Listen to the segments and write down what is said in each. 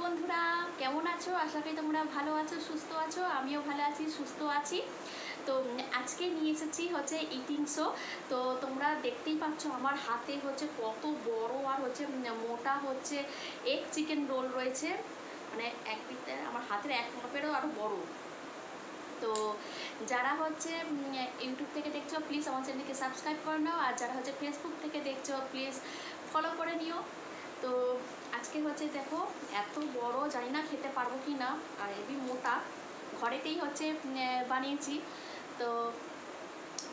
বন্ধুরা, কেমন আছো? আশা করি তোমরা ভালো আছো, সুস্থ আছো। আমিও ভালো আছি, সুস্থ আছি। তো আজকে নিয়ে এসেছি হচ্ছে ইটিং শো। তো তোমরা দেখতেই পাচ্ছ আমার হাতে হচ্ছে কত বড় আর হচ্ছে মোটা হচ্ছে এগ চিকেন রোল রয়েছে। মানে এক পিঠে আমার হাতের এক মাপেরও আরও বড়। তো যারা হচ্ছে ইউটিউব থেকে দেখছো প্লিজ আমার চ্যানেলকে সাবস্ক্রাইব করে নাও, আর যারা হচ্ছে ফেসবুক থেকে দেখছো প্লিজ ফলো করে নিও। তো আজকে হচ্ছে দেখো এত বড়, জানি না খেতে পারবো কি না, আর এবি মোটা, ঘরেতেই হচ্ছে বানিয়েছি। তো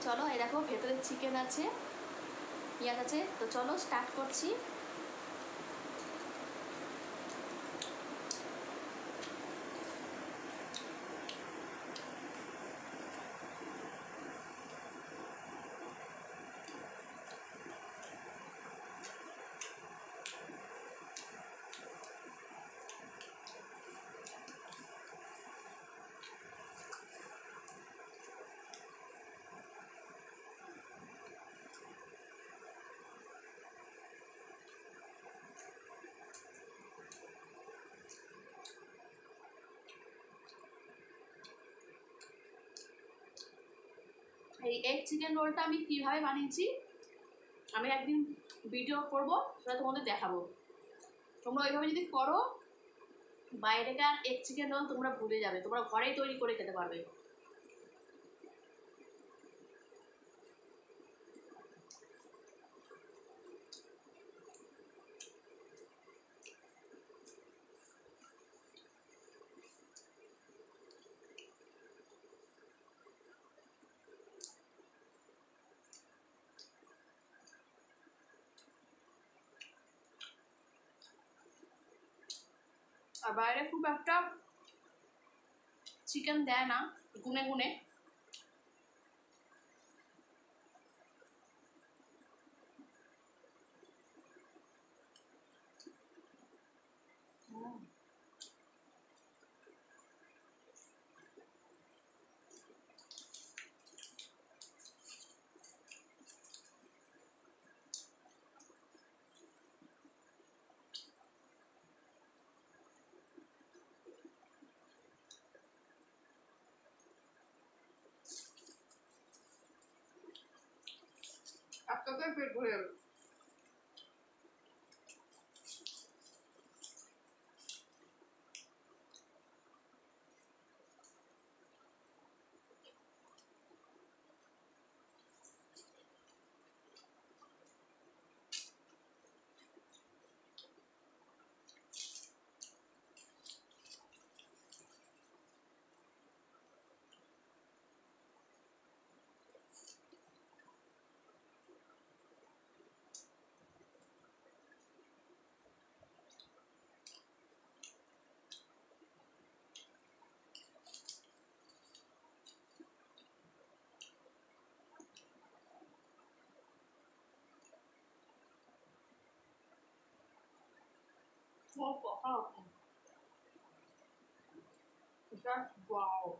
চলো, এই দেখো ভেতরে চিকেন আছে, পেঁয়াজ আছে। তো চলো স্টার্ট করছি। এই এগ চিকেন রোলটা আমি কীভাবে বানিয়েছি আমি একদিন ভিডিও করব, সেটা তোমাদের দেখাবো। তোমরা ওইভাবে যদি করো, বাইরেকার এগ চিকেন রোল তোমরা ভুলে যাবে, তোমরা ঘরেই তৈরি করে খেতে পারবে। আর বাইরে খুব একটা চিকেন দেয় না গুনে গুনে। আপনাকে পেট ভরে যাবে। Oh, wow. That's wow.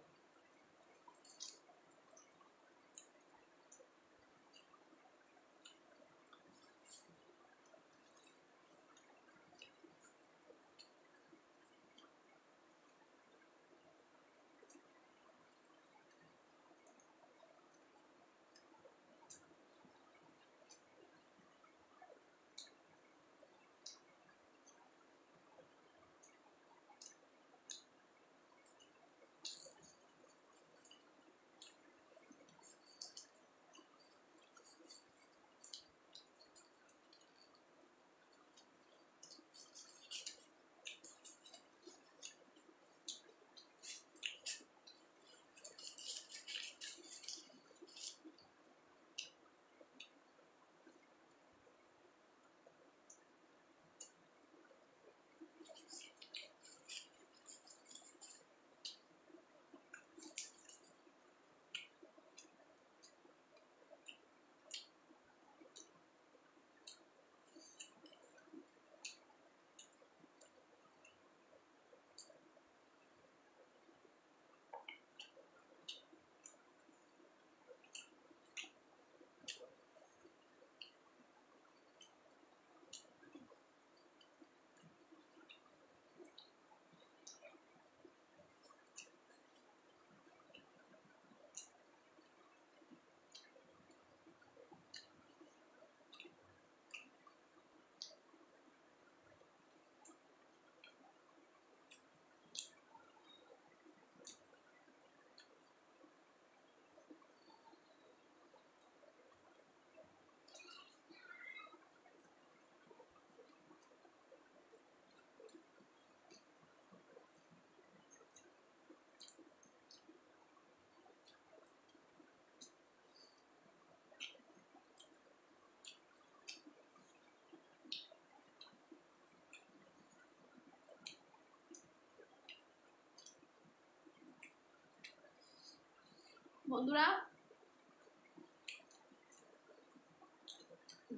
বন্ধুরা,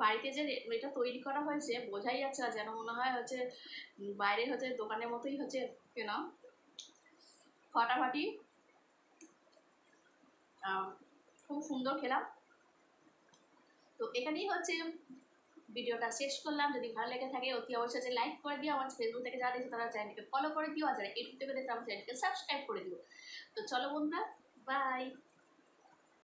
বাড়িতে যে এটা তৈরি করা হয়েছে বোঝাই যাচ্ছে না, যেন মনে হয় হচ্ছে বাইরে হচ্ছে দোকানের মতোই হচ্ছে কেনা, ফাটাফাটি। খুব সুন্দর খেলাম। তো এখানেই হচ্ছে ভিডিওটা শেষ করলাম। যদি ভালো লেগে থাকে অতি অবশ্যই লাইক করে দিও, আমার ফেসবুক থেকে যারা দেখছো তারা চ্যানেলকে ফলো করে দিও, আর যারা ইউটিউব থেকে দেখছো আমার চ্যানেলকে সাবস্ক্রাইব করে দিও। তো চলো বন্ধুরা, বাই।